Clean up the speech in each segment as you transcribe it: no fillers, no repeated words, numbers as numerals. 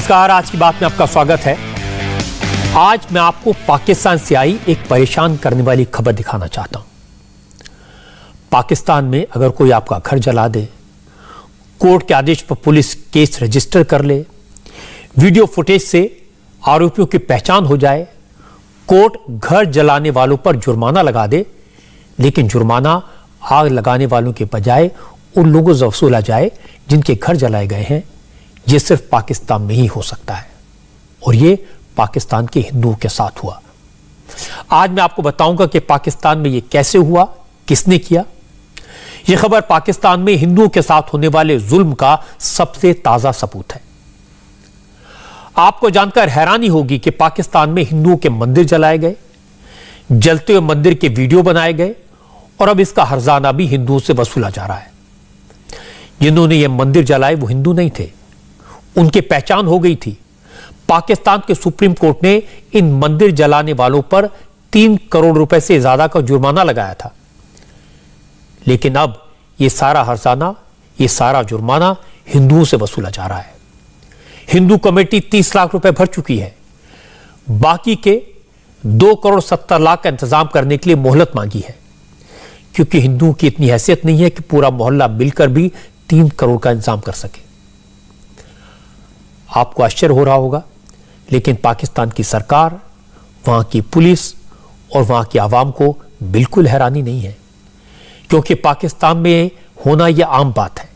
नमस्कार, आज की बात में आपका स्वागत है। आज मैं आपको पाकिस्तान से आई एक परेशान करने वाली खबर दिखाना चाहता हूं। पाकिस्तान में अगर कोई आपका घर जला दे, कोर्ट के आदेश पर पुलिस केस रजिस्टर कर ले, वीडियो फुटेज से आरोपियों की पहचान हो जाए, कोर्ट घर जलाने वालों पर जुर्माना लगा दे, लेकिन जुर्माना आग लगाने वालों के बजाय उन लोगों से वसूला जाए जिनके घर जलाए गए हैं, यह सिर्फ पाकिस्तान में ही हो सकता है। और यह पाकिस्तान के हिंदुओं के साथ हुआ। आज मैं आपको बताऊंगा कि पाकिस्तान में यह कैसे हुआ, किसने किया। यह खबर पाकिस्तान में हिंदुओं के साथ होने वाले जुल्म का सबसे ताजा सबूत है। आपको जानकर हैरानी होगी कि पाकिस्तान में हिंदुओं के मंदिर जलाए गए, जलते हुए मंदिर के वीडियो बनाए गए और अब इसका हर्जाना भी हिंदुओं से वसूला जा रहा है। जिन्होंने यह मंदिर जलाए वो हिंदू नहीं थे, उनकी पहचान हो गई थी। पाकिस्तान के सुप्रीम कोर्ट ने इन मंदिर जलाने वालों पर 3 करोड़ रुपए से ज्यादा का जुर्माना लगाया था, लेकिन अब यह सारा हर्जाना, यह सारा जुर्माना हिंदुओं से वसूला जा रहा है। हिंदू कमेटी 30 लाख रुपए भर चुकी है। बाकी के 2 करोड़ 70 लाख का इंतजाम करने के लिए मोहलत मांगी है, क्योंकि हिंदुओं की इतनी हैसियत नहीं है कि पूरा मोहल्ला मिलकर भी 3 करोड़ का इंतजाम कर सके। आपको आश्चर्य हो रहा होगा, लेकिन पाकिस्तान की सरकार, वहां की पुलिस और वहां की आवाम को बिल्कुल हैरानी नहीं है, क्योंकि पाकिस्तान में होना यह आम बात है।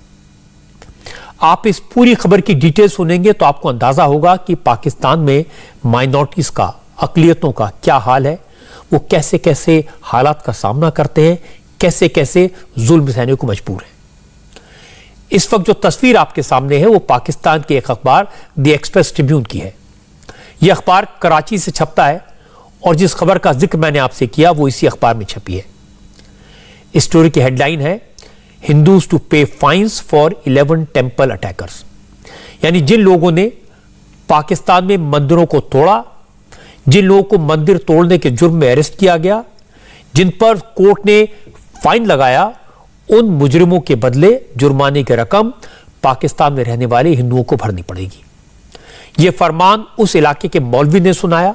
आप इस पूरी खबर की डिटेल सुनेंगे तो आपको अंदाजा होगा कि पाकिस्तान में माइनॉरिटीज का, अकलियतों का क्या हाल है, वो कैसे कैसे हालात का सामना करते हैं, कैसे कैसे जुल्म सहने को मजबूर हैं। इस वक्त जो तस्वीर आपके सामने है वो पाकिस्तान के एक अखबार द एक्सप्रेस ट्रिब्यून की है। यह अखबार कराची से छपता है और जिस खबर का जिक्र मैंने आपसे किया वो इसी अखबार में छपी है। इस स्टोरी की हेडलाइन है, हिंदूज टू पे फाइन्स फॉर 11 टेंपल अटैकर्स। यानी जिन लोगों ने पाकिस्तान में मंदिरों को तोड़ा, जिन लोगों को मंदिर तोड़ने के जुर्म में अरेस्ट किया गया, जिन पर कोर्ट ने फाइन लगाया, उन मुजरिमों के बदले जुर्माने की रकम पाकिस्तान में रहने वाले हिंदुओं को भरनी पड़ेगी। यह फरमान उस इलाके के मौलवी ने सुनाया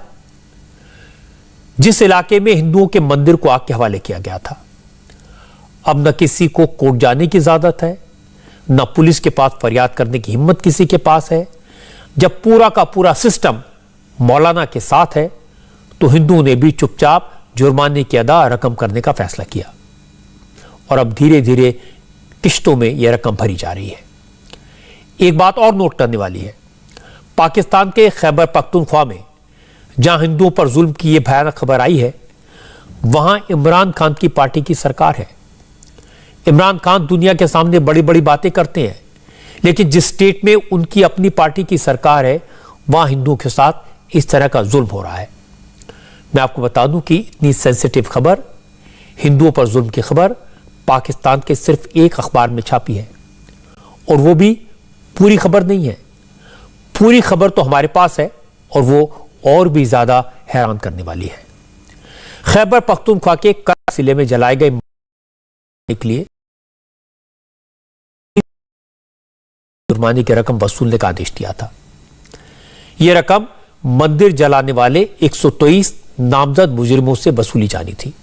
जिस इलाके में हिंदुओं के मंदिर को आग के हवाले किया गया था। अब न किसी को कोर्ट जाने की इजाजत है, न पुलिस के पास फरियाद करने की हिम्मत किसी के पास है। जब पूरा का पूरा सिस्टम मौलाना के साथ है तो हिंदुओं ने भी चुपचाप जुर्माने की अदा रकम करने का फैसला किया और अब धीरे धीरे किश्तों में यह रकम भरी जा रही है। एक बात और नोट करने वाली है, पाकिस्तान के खैबर पख्तूनख्वा में जहां हिंदुओं पर जुल्म की यह भयानक खबर आई है, वहां इमरान खान की पार्टी की सरकार है। इमरान खान दुनिया के सामने बड़ी बड़ी बातें करते हैं, लेकिन जिस स्टेट में उनकी अपनी पार्टी की सरकार है वहां हिंदुओं के साथ इस तरह का जुल्म हो रहा है। मैं आपको बता दूं कि इतनी सेंसिटिव खबर, हिंदुओं पर जुल्म की खबर पाकिस्तान के सिर्फ एक अखबार में छापी है, और वो भी पूरी खबर नहीं है। पूरी खबर तो हमारे पास है और वो और भी ज्यादा हैरान करने वाली है। खैबर पख्तूनख्वा के करा जिले में जलाए गए के लिए जुर्माने की रकम वसूलने का आदेश दिया था। यह रकम मंदिर जलाने वाले 123 नामजद मुजरिमों से वसूली जानी थी।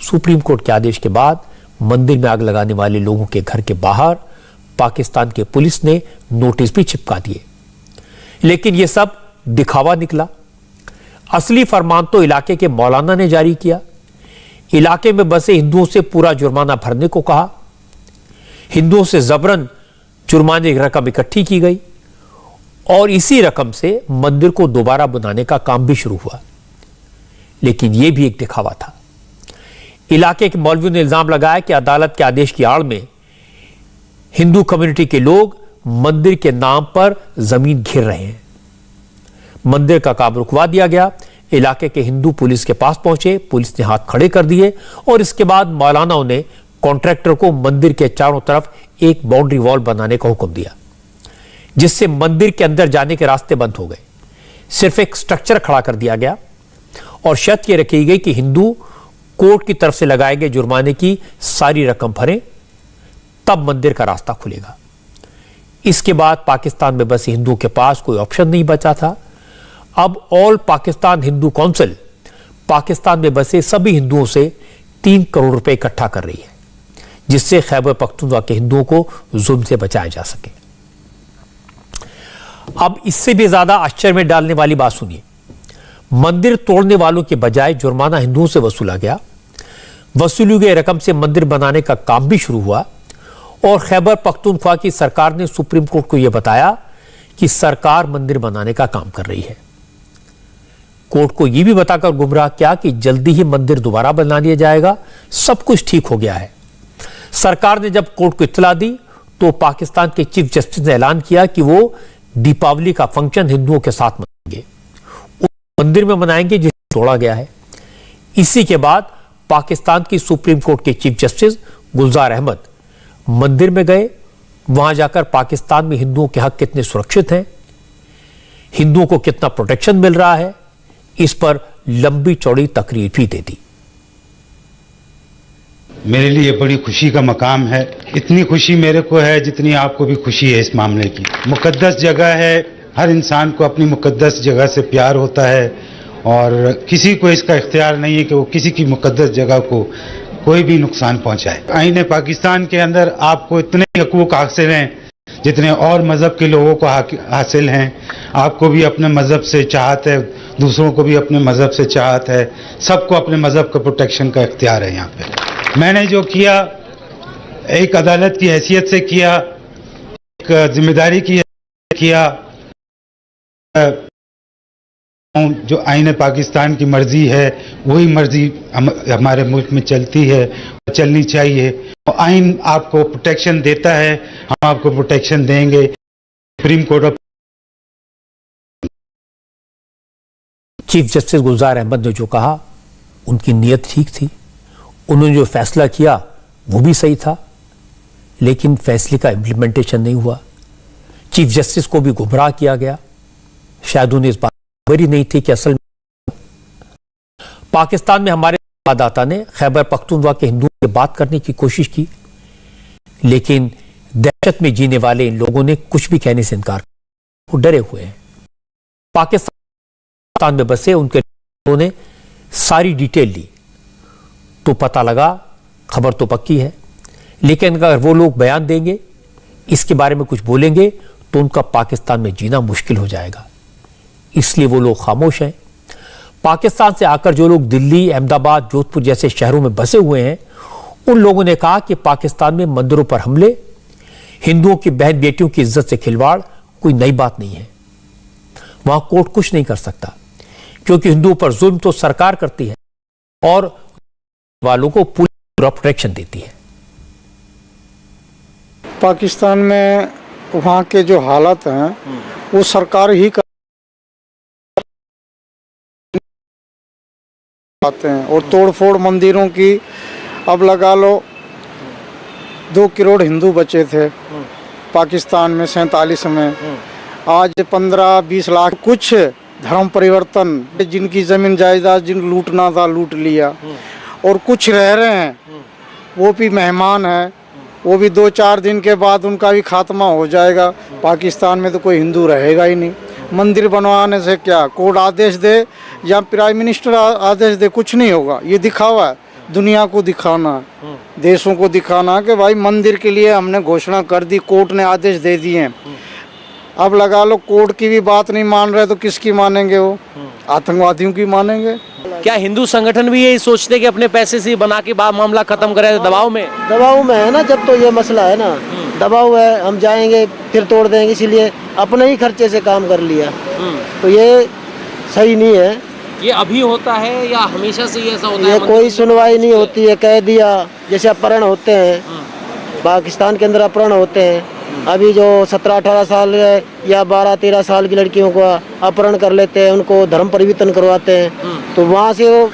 सुप्रीम कोर्ट के आदेश के बाद मंदिर में आग लगाने वाले लोगों के घर के बाहर पाकिस्तान के पुलिस ने नोटिस भी चिपका दिए, लेकिन यह सब दिखावा निकला। असली फरमान तो इलाके के मौलाना ने जारी किया। इलाके में बसे हिंदुओं से पूरा जुर्माना भरने को कहा। हिंदुओं से जबरन जुर्माने की रकम इकट्ठी की गई और इसी रकम से मंदिर को दोबारा बनाने का काम भी शुरू हुआ, लेकिन यह भी एक दिखावा था। इलाके के मौलवियों ने इल्जाम लगाया कि अदालत के आदेश की आड़ में हिंदू कम्युनिटी के लोग मंदिर के नाम पर जमीन घेर रहे हैं। मंदिर का काम रुकवा दिया गया। इलाके के हिंदू पुलिस के पास पहुंचे, पुलिस ने हाथ खड़े कर दिए और इसके बाद मौलानाओं ने कॉन्ट्रैक्टर को मंदिर के चारों तरफ एक बाउंड्री वॉल बनाने का हुक्म दिया, जिससे मंदिर के अंदर जाने के रास्ते बंद हो गए। सिर्फ एक स्ट्रक्चर खड़ा कर दिया गया और शर्त यह रखी गई कि हिंदू कोर्ट की तरफ से लगाए गए जुर्माने की सारी रकम भरें, तब मंदिर का रास्ता खुलेगा। इसके बाद पाकिस्तान में बसे हिंदुओं के पास कोई ऑप्शन नहीं बचा था। अब ऑल पाकिस्तान हिंदू काउंसिल पाकिस्तान में बसे सभी हिंदुओं से 3 करोड़ रुपए इकट्ठा कर रही है, जिससे खैबर पख्तूनख्वा के हिंदुओं को जुल्म से बचाया जा सके। अब इससे भी ज्यादा आश्चर्य में डालने वाली बात सुनिए। मंदिर तोड़ने वालों के बजाय जुर्माना हिंदुओं से वसूला गया। वसूली गई रकम से मंदिर बनाने का काम भी शुरू हुआ और खैबर पख्तूनख्वा की सरकार ने सुप्रीम कोर्ट को यह बताया कि सरकार मंदिर बनाने का काम कर रही है। कोर्ट को यह भी बताकर गुमराह किया कि जल्दी ही मंदिर दोबारा बना लिया जाएगा, सब कुछ ठीक हो गया है। सरकार ने जब कोर्ट को इत्तला दी तो पाकिस्तान के चीफ जस्टिस ने ऐलान किया कि वो दीपावली का फंक्शन हिंदुओं के साथ मनाएंगे, उस मंदिर में मनाएंगे जिसे तोड़ा गया है। इसी के बाद पाकिस्तान की सुप्रीम कोर्ट के चीफ जस्टिस गुलजार अहमद मंदिर में गए। वहां जाकर पाकिस्तान में हिंदुओं के हक कितने सुरक्षित हैं, हिंदुओं को कितना प्रोटेक्शन मिल रहा है, इस पर लंबी चौड़ी तकरीर भी दे दी। मेरे लिए बड़ी खुशी का मकाम है। इतनी खुशी मेरे को है जितनी आपको भी खुशी है इस मामले की। मुकद्दस जगह है, हर इंसान को अपनी मुकद्दस जगह से प्यार होता है और किसी को इसका इख्तियार नहीं है कि वो किसी की मुकद्दस जगह को कोई भी नुकसान पहुंचाए। आईने पाकिस्तान के अंदर आपको इतने हकूक हासिल हैं जितने और मजहब के लोगों को हासिल हैं। आपको भी अपने मजहब से चाहत है, दूसरों को भी अपने मजहब से चाहत है, सबको अपने मजहब का प्रोटेक्शन का इख्तियार है। यहाँ पे मैंने जो किया एक अदालत की हैसियत से किया, एक जिम्मेदारी की किया। जो आईने पाकिस्तान की मर्जी है वही मर्जी हमारे मुल्क में चलती है, चलनी चाहिए। आइन आपको प्रोटेक्शन देता है, हम आपको प्रोटेक्शन देंगे। Supreme court of chief justice Gulzar Ahmed ने जो कहा उनकी नीयत ठीक थी, उन्होंने जो फैसला किया वो भी सही था, लेकिन फैसले का इंप्लीमेंटेशन नहीं हुआ। चीफ जस्टिस को भी गुमराह किया गया। शायद उन्हें इस बात खबर ही नहीं थी कि असल में पाकिस्तान में हमारे संवाददाता ने खैबर पख्तूनख्वा के हिंदुओं से बात करने की कोशिश की, लेकिन दहशत में जीने वाले इन लोगों ने कुछ भी कहने से इनकार किया। वो डरे हुए हैं। पाकिस्तान में बसे उनके लोगों ने सारी डिटेल ली तो पता लगा खबर तो पक्की है, लेकिन अगर वो लोग बयान देंगे, इसके बारे में कुछ बोलेंगे तो उनका पाकिस्तान में जीना मुश्किल हो जाएगा। इसलिए वो लोग खामोश हैं। पाकिस्तान से आकर जो लोग दिल्ली, अहमदाबाद, जोधपुर जैसे शहरों में बसे हुए हैं, उन लोगों ने कहा कि पाकिस्तान में मंदिरों पर हमले, हिंदुओं की बहन बेटियों की इज्जत से खिलवाड़ कोई नई बात नहीं है। वहां कोर्ट कुछ नहीं कर सकता, क्योंकि हिंदुओं पर जुल्म तो सरकार करती है और वालों को पूरी प्रोटेक्शन देती है। पाकिस्तान में वहाँ के जो हालात हैं वो सरकार ही आते हैं और तोड़फोड़ मंदिरों की। अब लगा लो 2 करोड़ हिंदू बचे थे पाकिस्तान में 47 में, आज 15-20 लाख। कुछ धर्म परिवर्तन, जिनकी जमीन जायदाद जिन लूटना था लूट लिया, और कुछ रह रहे हैं वो भी मेहमान हैं, वो भी 2-4 दिन के बाद उनका भी खात्मा हो जाएगा। पाकिस्तान में तो कोई हिंदू रहेगा ही नहीं। मंदिर बनवाने से क्या कोर्ट आदेश दे या प्राइम मिनिस्टर आदेश दे, कुछ नहीं होगा। ये दिखावा है, दुनिया को दिखाना है, देशों को दिखाना कि भाई मंदिर के लिए हमने घोषणा कर दी, कोर्ट ने आदेश दे दिए। अब लगा लो कोर्ट की भी बात नहीं मान रहे तो किसकी मानेंगे? वो आतंकवादियों की मानेंगे। क्या हिंदू संगठन भी यही सोचते कि अपने पैसे से बना के मामला खत्म करें? दबाव में है ना, जब तो ये मसला है ना, दबाव है, हम जाएंगे फिर तोड़ देंगे, इसीलिए अपने ही खर्चे से काम कर लिया। तो ये सही नहीं है। ये अभी होता है या हमेशा से ये ऐसा होता है? ये कोई सुनवाई नहीं होती है, कह दिया। जैसे अपहरण होते हैं पाकिस्तान के अंदर, अपहरण होते हैं। अभी जो 17-18 साल या 12-13 साल की लड़कियों को अपहरण कर लेते हैं, उनको धर्म परिवर्तन करवाते हैं। तो वहाँ से वो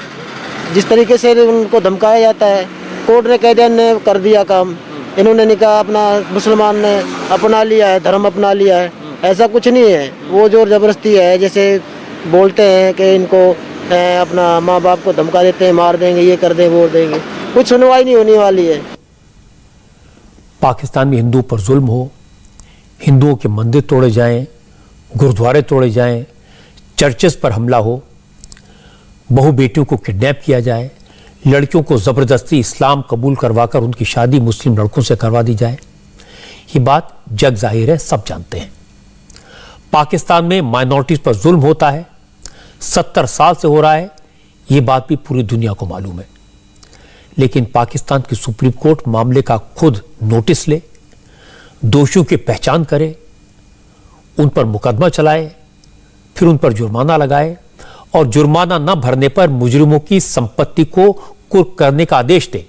जिस तरीके से उनको धमकाया जाता है, कोर्ट ने कह दिया, ने कर दिया काम। इन्होंने नहीं कहा, अपना मुसलमान ने अपना लिया है, धर्म अपना लिया है। ऐसा कुछ नहीं है। वो जो जबरदस्ती है, जैसे बोलते हैं कि इनको अपना माँ बाप को धमका देते हैं, मार देंगे, ये कर देंगे, वो देंगे, कुछ सुनवाई नहीं होने वाली है। पाकिस्तान में हिंदू पर जुल्म हो हिंदुओं के मंदिर तोड़े जाएं, गुरुद्वारे तोड़े जाएं, चर्चेस पर हमला हो, बहु बेटियों को किडनैप किया जाए, लड़कियों को जबरदस्ती इस्लाम कबूल करवाकर उनकी शादी मुस्लिम लड़कों से करवा दी जाए, ये बात जग जाहिर है, सब जानते हैं। पाकिस्तान में माइनॉरिटीज पर जुल्म होता है, 70 साल से हो रहा है, ये बात भी पूरी दुनिया को मालूम है। लेकिन पाकिस्तान की सुप्रीम कोर्ट मामले का खुद नोटिस ले, दोषियों की पहचान करे, उन पर मुकदमा चलाए, फिर उन पर जुर्माना लगाए और जुर्माना न भरने पर मुजरिमों की संपत्ति को कुर्क करने का आदेश दे,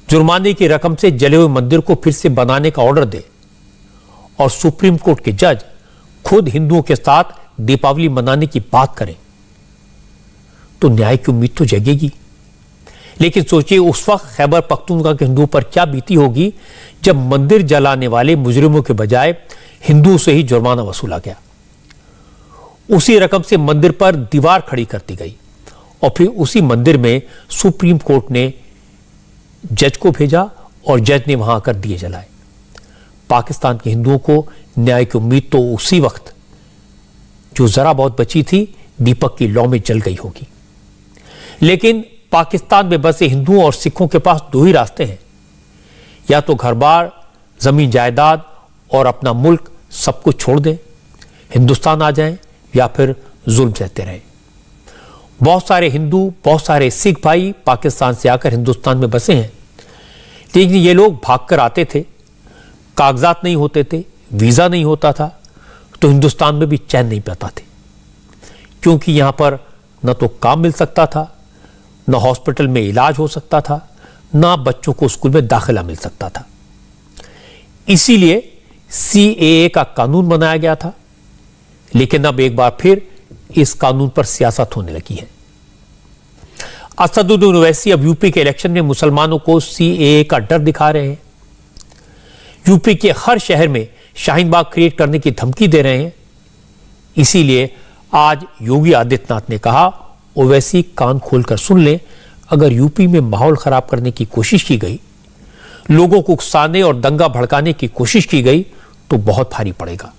जुर्माने की रकम से जले हुए मंदिर को फिर से बनाने का ऑर्डर दे और सुप्रीम कोर्ट के जज खुद हिंदुओं के साथ दीपावली मनाने की बात करें तो न्याय की उम्मीद तो जगेगी। लेकिन सोचिए उस वक्त खैबर पख्तूनख्वा के हिंदुओं पर क्या बीती होगी जब मंदिर जलाने वाले मुजरिमों के बजाय हिंदुओं से ही जुर्माना वसूला गया। उसी रकम से मंदिर पर दीवार खड़ी कर दी गई और फिर उसी मंदिर में सुप्रीम कोर्ट ने जज को भेजा और जज ने वहां आकर दिए जलाए। पाकिस्तान के हिंदुओं को न्याय की उम्मीद तो उसी वक्त जो जरा बहुत बची थी दीपक की लौ में जल गई होगी। लेकिन पाकिस्तान में बसे हिंदुओं और सिखों के पास दो ही रास्ते हैं, या तो घर बार, जमीन जायदाद और अपना मुल्क सब कुछ छोड़ दें, हिंदुस्तान आ जाएं, या फिर जुल्म सहते रहें। बहुत सारे हिंदू, बहुत सारे सिख भाई पाकिस्तान से आकर हिंदुस्तान में बसे हैं, लेकिन ये लोग भागकर आते थे, कागजात नहीं होते थे, वीजा नहीं होता था, तो हिंदुस्तान में भी चैन नहीं पाता थे, क्योंकि यहां पर न तो काम मिल सकता था, न हॉस्पिटल में इलाज हो सकता था, न बच्चों को स्कूल में दाखिला मिल सकता था। इसीलिए CAA का कानून बनाया गया था। लेकिन अब एक बार फिर इस कानून पर सियासत होने लगी है। असदुद्दीन ओवैसी अब यूपी के इलेक्शन में मुसलमानों को CAA का डर दिखा रहे हैं। यूपी के हर शहर में शाहीन बाग क्रिएट करने की धमकी दे रहे हैं। इसीलिए आज योगी आदित्यनाथ ने कहा, ओवैसी कान खोलकर सुन ले, अगर यूपी में माहौल खराब करने की कोशिश की गई, लोगों को उकसाने और दंगा भड़काने की कोशिश की गई तो बहुत भारी पड़ेगा।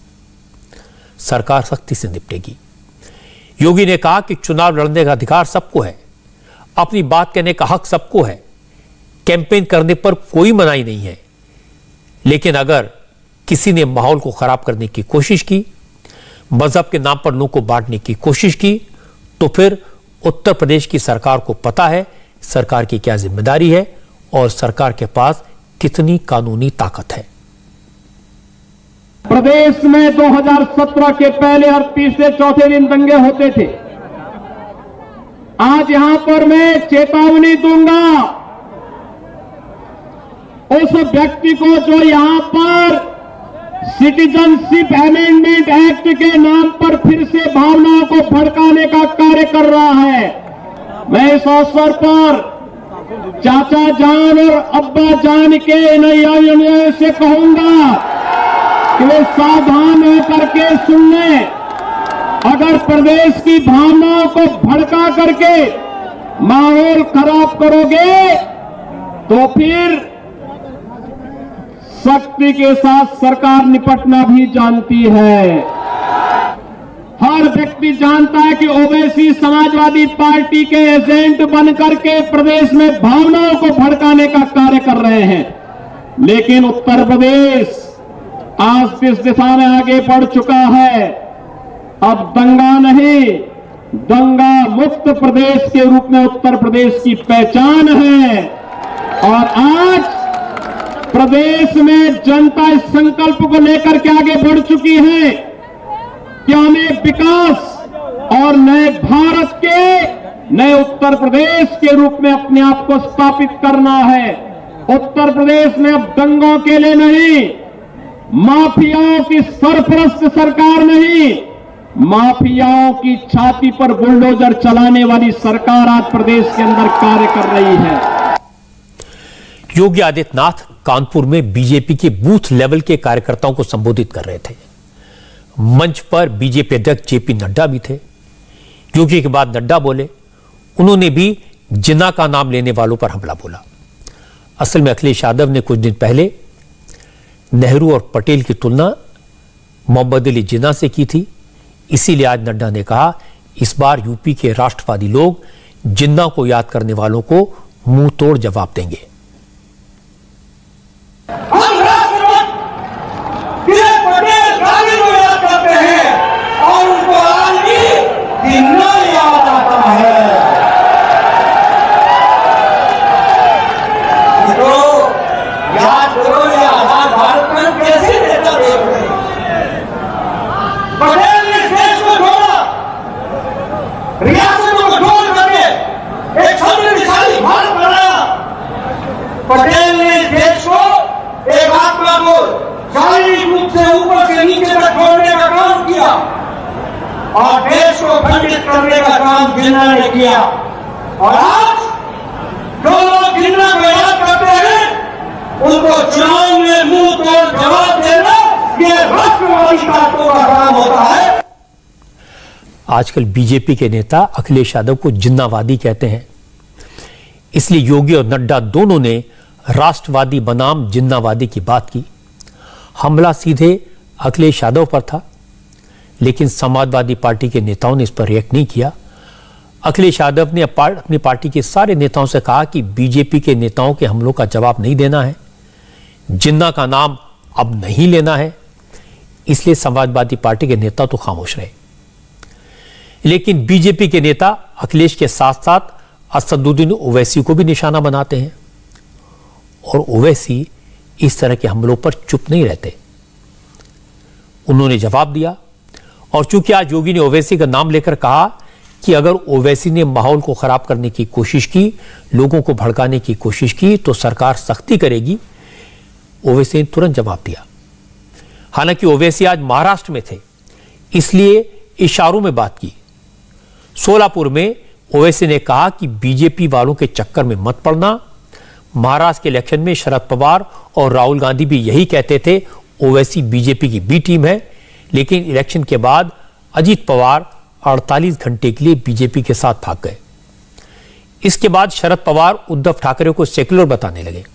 सरकार सख्ती से निपटेगी। योगी ने कहा कि चुनाव लड़ने का अधिकार सबको है, अपनी बात कहने का हक सबको है, कैंपेन करने पर कोई मनाही नहीं है, लेकिन अगर किसी ने माहौल को खराब करने की कोशिश की, मजहब के नाम पर लोगों को बांटने की कोशिश की, तो फिर उत्तर प्रदेश की सरकार को पता है सरकार की क्या जिम्मेदारी है और सरकार के पास कितनी कानूनी ताकत है। प्रदेश में 2017 के पहले और तीसरे चौथे दिन दंगे होते थे। आज यहां पर मैं चेतावनी दूंगा उस व्यक्ति को जो यहां पर सिटीजनशिप अमेंडमेंट एक्ट के नाम पर फिर से भावनाओं को भड़काने का कार्य कर रहा है। मैं इस अवसर पर चाचा जान और अब्बा जान के नैया से कहूंगा कि वे सावधान होकर के सुन लें। अगर प्रदेश की भावनाओं को भड़का करके माहौल खराब करोगे तो फिर सख्ती के साथ सरकार निपटना भी जानती है। हर व्यक्ति जानता है कि ओवैसी समाजवादी पार्टी के एजेंट बनकर के प्रदेश में भावनाओं को भड़काने का कार्य कर रहे हैं। लेकिन उत्तर प्रदेश आज इस दिशा में आगे बढ़ चुका है। अब दंगा नहीं, दंगा मुक्त प्रदेश के रूप में उत्तर प्रदेश की पहचान है। और आज प्रदेश में जनता इस संकल्प को लेकर के आगे बढ़ चुकी है कि हमें विकास और नए भारत के, नए उत्तर प्रदेश के रूप में अपने आप को स्थापित करना है। उत्तर प्रदेश में अब दंगों के लिए नहीं, माफियाओं की सरपरस्त सरकार नहीं, माफियाओं की छाती पर बुलडोजर चलाने वाली सरकार आज प्रदेश के अंदर कार्य कर रही है। योगी आदित्यनाथ कानपुर में बीजेपी के बूथ लेवल के कार्यकर्ताओं को संबोधित कर रहे थे। मंच पर बीजेपी अध्यक्ष जेपी नड्डा भी थे। योगी के बाद नड्डा बोले, उन्होंने भी जिन्ना का नाम लेने वालों पर हमला बोला। असल में अखिलेश यादव ने कुछ दिन पहले नेहरू और पटेल की तुलना मोहम्मद अली जिन्ना से की थी। इसीलिए आज नड्डा ने कहा, इस बार यूपी के राष्ट्रवादी लोग जिन्ना को याद करने वालों को मुंह तोड़ जवाब देंगे। हम राष्ट्रपति पटेल गांधी को याद करते हैं और उनको आज भी जिन्ना याद आता है। तो याद करो, ये आजाद भारत में कैसे नेता देख रहे हैं। पटेल ने देश को छोड़ा, रियासतों को छोड़ करके एक समृद्धशाली भारत बनाया। पटेल ने देश को, एक आत्मा को शारीरिक रूप से ऊपर से नीचे तक छोड़ने का काम किया और देश को खंडित करने का काम जिन्ना ने किया। और आज जो लोग जिन्ना को याद करते हैं, उनको चुनाव में मुंह तोड़ जवाब देना, ये राष्ट्रवादी ताकतों का काम होता है। आजकल बीजेपी के नेता अखिलेश यादव को जिन्नावादी कहते हैं, इसलिए योगी और नड्डा दोनों ने राष्ट्रवादी बनाम जिन्नावादी की बात की। हमला सीधे अखिलेश यादव पर था, लेकिन समाजवादी पार्टी के नेताओं ने इस पर रिएक्ट नहीं किया। अखिलेश यादव ने अपनी पार्टी के सारे नेताओं से कहा कि बीजेपी के नेताओं के हमलों का जवाब नहीं देना है, जिन्ना का नाम अब नहीं लेना है। इसलिए समाजवादी पार्टी के नेता तो खामोश रहे, लेकिन बीजेपी के नेता अखिलेश के साथ साथ असदुद्दीन ओवैसी को भी निशाना बनाते हैं और ओवैसी इस तरह के हमलों पर चुप नहीं रहते। उन्होंने जवाब दिया और चूंकि आज योगी ने ओवैसी का नाम लेकर कहा कि अगर ओवैसी ने माहौल को खराब करने की कोशिश की, लोगों को भड़काने की कोशिश की, तो सरकार सख्ती करेगी। ओवैसी ने तुरंत जवाब दिया। हालांकि ओवैसी आज महाराष्ट्र में थे, इसलिए इशारों में बात की। सोलापुर में ओवैसी ने कहा कि बीजेपी वालों के चक्कर में मत पड़ना। महाराष्ट्र के इलेक्शन में शरद पवार और राहुल गांधी भी यही कहते थे, ओवैसी बीजेपी की बी टीम है। लेकिन इलेक्शन के बाद अजीत पवार 48 घंटे के लिए बीजेपी के साथ भाग गए। इसके बाद शरद पवार उद्धव ठाकरे को सेक्युलर बताने लगे।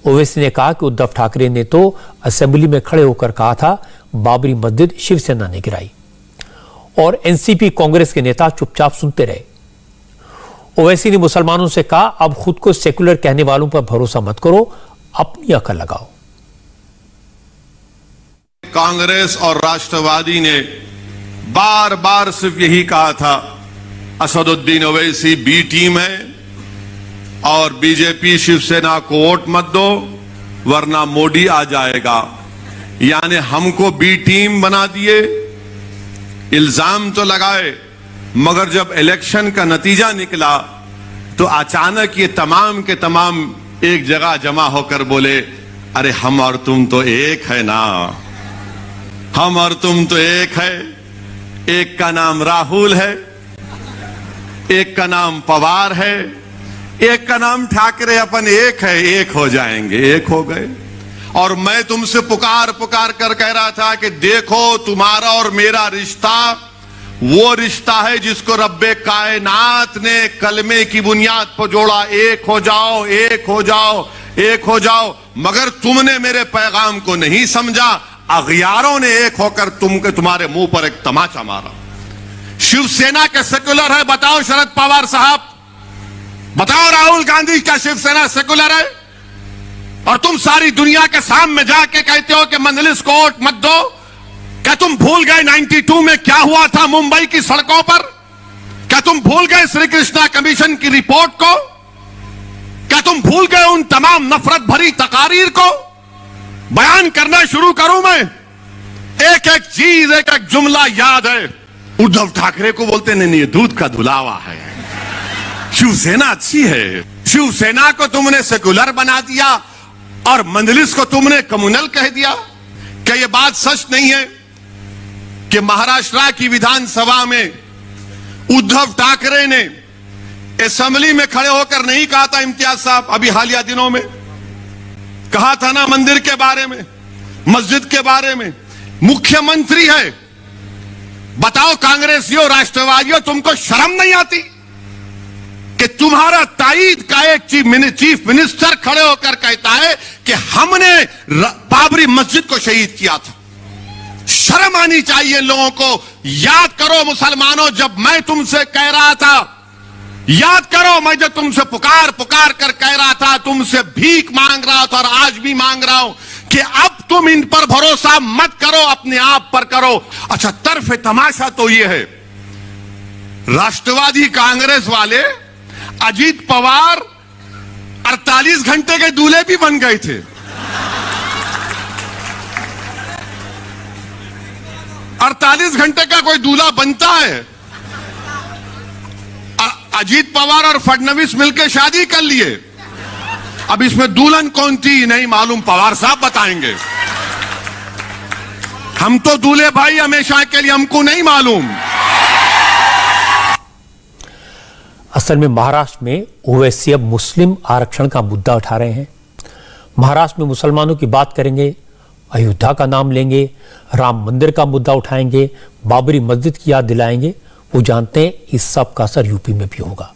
ओवैसी ने कहा कि उद्धव ठाकरे ने तो असेंबली में खड़े होकर कहा था, बाबरी मस्जिद शिवसेना ने गिराई, और एनसीपी कांग्रेस के नेता चुपचाप सुनते रहे। ओवैसी ने मुसलमानों से कहा, अब खुद को सेक्युलर कहने वालों पर भरोसा मत करो, अपनी अकल लगाओ। कांग्रेस और राष्ट्रवादी ने बार बार सिर्फ यही कहा था, असदुद्दीन ओवैसी बी टीम है और बीजेपी शिवसेना को वोट मत दो वरना मोदी आ जाएगा। यानी हमको बी टीम बना दिए, इल्जाम तो लगाए, मगर जब इलेक्शन का नतीजा निकला तो अचानक ये तमाम के तमाम एक जगह जमा होकर बोले, अरे हम और तुम तो एक है ना, हम और तुम तो एक है। एक का नाम राहुल है, एक का नाम पवार है, एक का नाम ठाकरे, अपन एक है, एक हो जाएंगे। एक हो गए। और मैं तुमसे पुकार पुकार कर कह रहा था कि देखो तुम्हारा और मेरा रिश्ता वो रिश्ता है जिसको रब्बे कायनात ने कलमे की बुनियाद पर जोड़ा, एक हो जाओ, एक हो जाओ, एक हो जाओ। मगर तुमने मेरे पैगाम को नहीं समझा, अगयारों ने एक होकर तुम्हारे मुंह पर एक तमाचा मारा। शिवसेना के सेक्युलर है, बताओ शरद पवार साहब, बताओ राहुल गांधी क्या शिवसेना सेक्युलर है? और तुम सारी दुनिया के सामने जाके कहते हो कि मंजलिस को वोट मत दो। क्या तुम भूल गए 92 में क्या हुआ था मुंबई की सड़कों पर? क्या तुम भूल गए श्री कृष्णा कमीशन की रिपोर्ट को? क्या तुम भूल गए उन तमाम नफरत भरी तकारीर को? बयान करना शुरू करूं मैं, एक एक चीज, एक एक जुमला याद है। उद्धव ठाकरे को बोलते नहीं, ये दूध का धुलावा है, शिवसेना अच्छी है। शिवसेना को तुमने सेकुलर बना दिया और मंजलिस को तुमने कम्युनल कह दिया। क्या यह बात सच नहीं है कि महाराष्ट्र की विधानसभा में उद्धव ठाकरे ने असेंबली में खड़े होकर नहीं कहा था, इम्तियाज साहब अभी हालिया दिनों में कहा था ना, मंदिर के बारे में, मस्जिद के बारे में, मुख्यमंत्री है। बताओ कांग्रेसियों, राष्ट्रवादियों, तुमको शर्म नहीं आती कि तुम्हारा ताईद का एक चीफ मिनिस्टर खड़े होकर कहता है कि हमने बाबरी मस्जिद को शहीद किया था। शर्म आनी चाहिए लोगों को। याद करो मुसलमानों, जब मैं तुमसे कह रहा था, याद करो मैं जब तुमसे पुकार पुकार कर कह रहा था, तुमसे भीख मांग रहा था और आज भी मांग रहा हूं कि अब तुम इन पर भरोसा मत करो, अपने आप पर करो। अच्छा, तर्फ तमाशा तो यह है, राष्ट्रवादी कांग्रेस वाले अजीत पवार 48 घंटे के दूल्हे भी बन गए थे। 48 घंटे का कोई दूल्हा बनता है? अजीत पवार और फडणवीस मिलकर शादी कर लिए। अब इसमें दुल्हन कौन थी नहीं मालूम, पवार साहब बताएंगे। हम तो दूल्हे भाई हमेशा के लिए, हमको नहीं मालूम। असल में महाराष्ट्र में ओवैसी अब मुस्लिम आरक्षण का मुद्दा उठा रहे हैं। महाराष्ट्र में मुसलमानों की बात करेंगे, अयोध्या का नाम लेंगे, राम मंदिर का मुद्दा उठाएंगे, बाबरी मस्जिद की याद दिलाएंगे। वो जानते हैं इस सब का असर यूपी में भी होगा।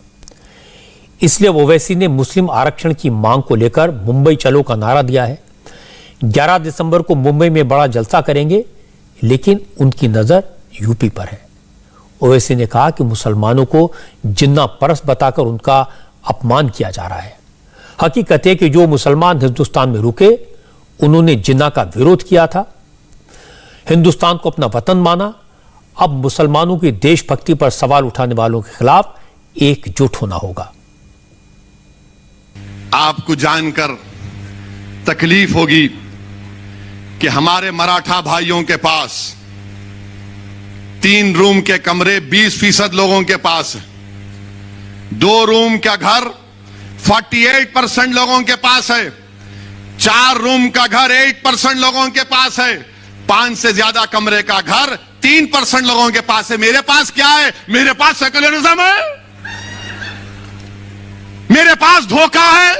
इसलिए ओवैसी ने मुस्लिम आरक्षण की मांग को लेकर मुंबई चलो का नारा दिया है। 11 दिसंबर को मुंबई में बड़ा जलसा करेंगे, लेकिन उनकी नजर यूपी पर है। ओवैसी ने कहा कि मुसलमानों को जिन्ना परस्त बताकर उनका अपमान किया जा रहा है। हकीकत है कि जो मुसलमान हिंदुस्तान में रुके, उन्होंने जिन्ना का विरोध किया था, हिंदुस्तान को अपना वतन माना। अब मुसलमानों की देशभक्ति पर सवाल उठाने वालों के खिलाफ एकजुट होना होगा। आपको जानकर तकलीफ होगी कि हमारे मराठा भाइयों के पास 3 रूम के कमरे 20% लोगों के पास है। 2 रूम का घर 48% लोगों के पास है। 4 रूम का घर 8% लोगों के पास है। 5 से ज्यादा कमरे का घर 3% लोगों के पास है। मेरे पास क्या है? मेरे पास सेकुलरिज्म है, मेरे पास धोखा है।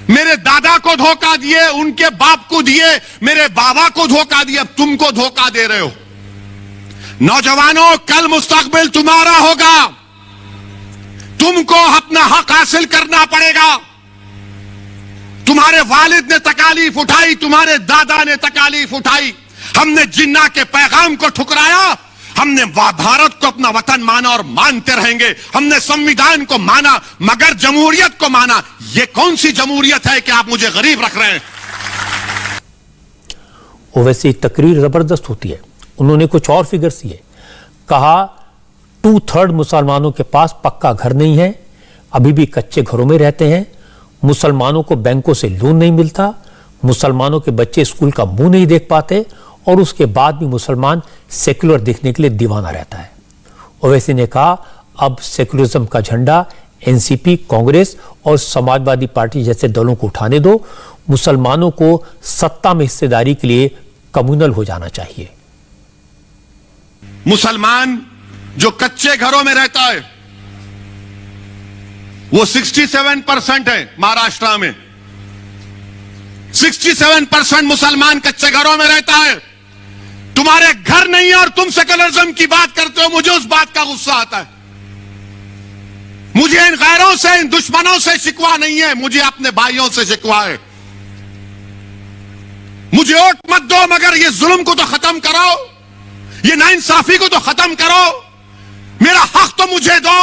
मेरे दादा को धोखा दिए, उनके बाप को दिए, मेरे बाबा को धोखा दिया, अब तुमको धोखा दे रहे हो। नौजवानों, कल मुस्तकबिल तुम्हारा होगा, तुमको अपना हक हासिल करना पड़ेगा। तुम्हारे वालिद ने तकालीफ उठाई, तुम्हारे दादा ने तकालीफ उठाई। हमने जिन्ना के पैगाम को ठुकराया, हमने भारत को अपना वतन माना और मानते रहेंगे। हमने संविधान को माना मगर जमहूरियत को माना। यह कौन सी जमहूरियत है कि आप मुझे गरीब रख रहे हैं? ओवैसी तकरीर जबरदस्त होती है। उन्होंने कुछ और फिगर्स दिए। कहा 2/3 मुसलमानों के पास पक्का घर नहीं है, अभी भी कच्चे घरों में रहते हैं। मुसलमानों को बैंकों से लोन नहीं मिलता, मुसलमानों के बच्चे स्कूल का मुंह नहीं देख पाते, और उसके बाद भी मुसलमान सेक्युलर देखने के लिए दीवाना रहता है। ओवैसी ने कहा अब सेक्युलरिज्म का झंडा एनसीपी, कांग्रेस और समाजवादी पार्टी जैसे दलों को उठाने दो। मुसलमानों को सत्ता में हिस्सेदारी के लिए कम्युनल हो जाना चाहिए। मुसलमान जो कच्चे घरों में रहता है वो 67% है। महाराष्ट्र में 67% मुसलमान कच्चे घरों में रहता है। तुम्हारे घर नहीं है और तुम सेकुलरिज्म की बात करते हो। मुझे उस बात का गुस्सा आता है। मुझे इन गैरों से, इन दुश्मनों से शिकवा नहीं है, मुझे अपने भाइयों से शिकवा है। मुझे वोट मत दो मगर ये जुल्म को तो खत्म करो, ये नाइंसाफी को तो खत्म करो। मेरा हक तो मुझे दो,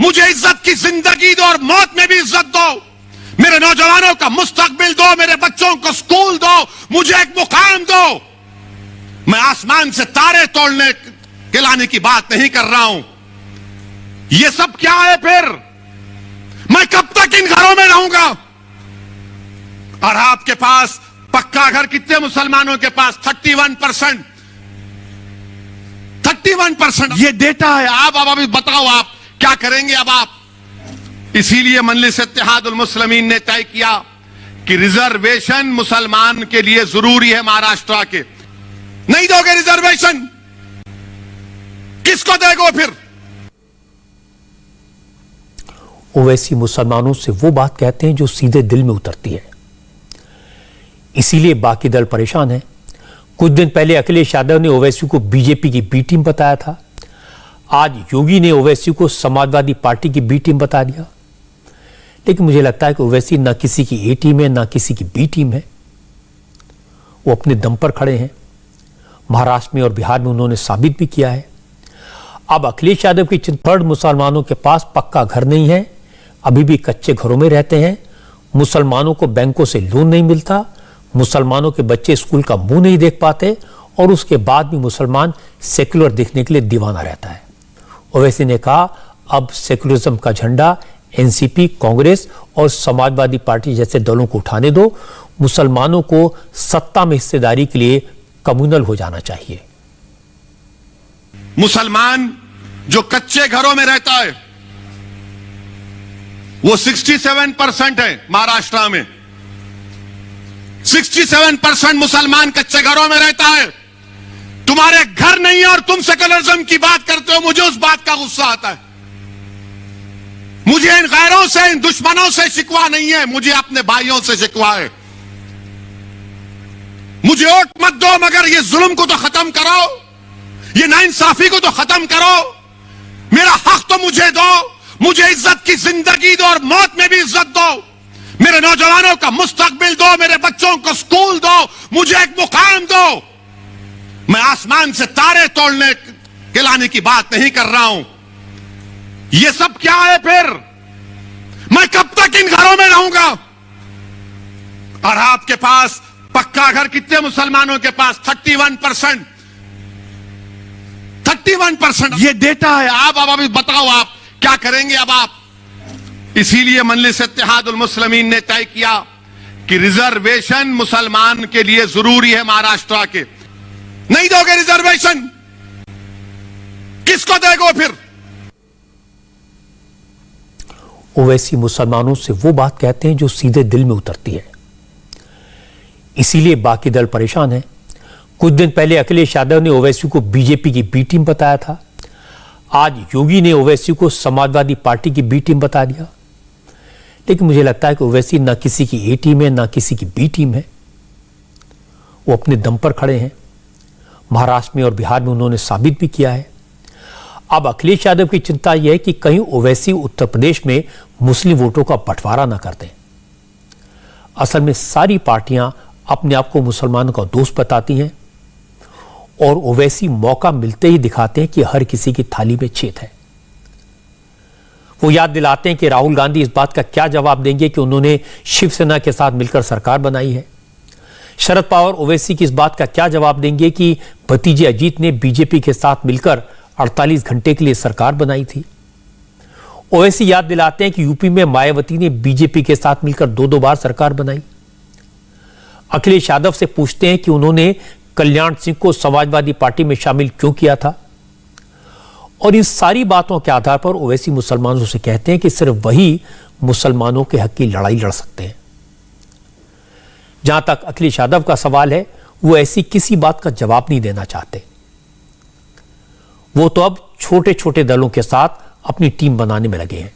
मुझे इज्जत की जिंदगी दो और मौत में भी इज्जत दो। मेरे नौजवानों का मुस्तकबिल दो, मेरे बच्चों को स्कूल दो, मुझे एक मुकाम दो। मैं आसमान से तारे तोड़ने के लाने की बात नहीं कर रहा हूं। ये सब क्या है फिर? मैं कब तक इन घरों में रहूंगा? और आपके पास पक्का घर कितने मुसलमानों के पास? 31%। 31% ये डेटा है। आप अब अभी बताओ आप क्या करेंगे अब आप? इसीलिए मजलिस इत्तेहादुल मुस्लिमीन ने तय किया कि रिजर्वेशन मुसलमान के लिए जरूरी है। महाराष्ट्र के नहीं दोगे रिजर्वेशन, किसको देगो फिर? ओवैसी मुसलमानों से वो बात कहते हैं जो सीधे दिल में उतरती है। इसीलिए बाकी दल परेशान है। कुछ दिन पहले अखिलेश यादव ने ओवैसी को बीजेपी की बी टीम बताया था। आज योगी ने ओवैसी को समाजवादी पार्टी की बी टीम बता दिया। लेकिन मुझे लगता है कि ओवैसी ना किसी की ए टीम है ना किसी की बी टीम है। वो अपने दम पर खड़े हैं। महाराष्ट्र में और बिहार में उन्होंने साबित भी किया है। अब अखिलेश यादव की चिंतफर्ड मुसलमानों के पास पक्का घर नहीं है, अभी भी कच्चे घरों में रहते हैं। मुसलमानों को बैंकों से लोन नहीं मिलता, मुसलमानों के बच्चे स्कूल का मुंह नहीं देख पाते और उसके बाद भी मुसलमान सेक्युलर देखने के लिए दीवाना रहता है। ओवैसी ने कहा अब सेक्युलरिज्म का झंडा एनसीपी, कांग्रेस और समाजवादी पार्टी जैसे दलों को उठाने दो। मुसलमानों को सत्ता में हिस्सेदारी के लिए कम्युनल हो जाना चाहिए। मुसलमान जो कच्चे घरों में रहता है वो 67% है। महाराष्ट्र में 67% मुसलमान कच्चे घरों में रहता है। तुम्हारे घर नहीं है और तुम सेक्युलरिज्म की बात करते हो। मुझे उस बात का गुस्सा आता है। मुझे इन गैरों से, इन दुश्मनों से शिकवा नहीं है, मुझे अपने भाइयों से शिकवा है। मुझे वोट मत दो, मगर ये जुल्म को तो खत्म करो, ये नाइंसाफी को तो खत्म करो। मेरा हक तो मुझे दो, मुझे इज्जत की जिंदगी दो और मौत में भी इज्जत दो। मेरे नौजवानों का मुस्तकबिल दो, मेरे बच्चों को स्कूल दो, मुझे एक मुकाम दो। मैं आसमान से तारे तोड़ने के लाने की बात नहीं कर रहा हूं। ये सब क्या है फिर? मैं कब तक इन घरों में रहूंगा? और आपके पास पक्का घर कितने मुसलमानों के पास? 31%। 31% ये डेटा है। आप अब अभी बताओ आप क्या करेंगे अब आप? इसीलिए मजलिस इत्तेहादुल मुस्लिमीन ने तय किया कि रिजर्वेशन मुसलमान के लिए जरूरी है। महाराष्ट्र के नहीं दोगे रिजर्वेशन, किसको देगो फिर? ओवैसी मुसलमानों से वो बात कहते हैं जो सीधे दिल में उतरती है। इसीलिए बाकी दल परेशान हैं। कुछ दिन पहले अखिलेश यादव ने ओवैसी को बीजेपी की बी टीम बताया था। आज योगी ने ओवैसी को समाजवादी पार्टी की बी टीम बता दिया। लेकिन मुझे लगता है कि ओवैसी ना किसी की ए टीम है ना किसी की बी टीम है। वो अपने दम पर खड़े हैं। महाराष्ट्र में और बिहार में उन्होंने साबित भी किया है। अब अखिलेश यादव की चिंता यह है कि कहीं ओवैसी उत्तर प्रदेश में मुस्लिम वोटों का बंटवारा ना कर दें। असल में सारी पार्टियां अपने आप को मुसलमानों का दोस्त बताती हैं और ओवैसी मौका मिलते ही दिखाते हैं कि हर किसी की थाली में छेद है। वो याद दिलाते हैं कि राहुल गांधी इस बात का क्या जवाब देंगे कि उन्होंने शिवसेना के साथ मिलकर सरकार बनाई है। शरद पवार ओवैसी की इस बात का क्या जवाब देंगे कि भतीजे अजीत ने बीजेपी के साथ मिलकर 48 घंटे के लिए सरकार बनाई थी। ओवैसी याद दिलाते हैं कि यूपी में मायावती ने बीजेपी के साथ मिलकर 2-2 बार सरकार बनाई। अखिलेश यादव से पूछते हैं कि उन्होंने कल्याण सिंह को समाजवादी पार्टी में शामिल क्यों किया था। और इन सारी बातों के आधार पर ओवैसी मुसलमानों से कहते हैं कि सिर्फ वही मुसलमानों के हक की लड़ाई लड़ सकते हैं। जहां तक अखिलेश यादव का सवाल है, वो ऐसी किसी बात का जवाब नहीं देना चाहते। वो तो अब छोटे छोटे दलों के साथ अपनी टीम बनाने में लगे हैं।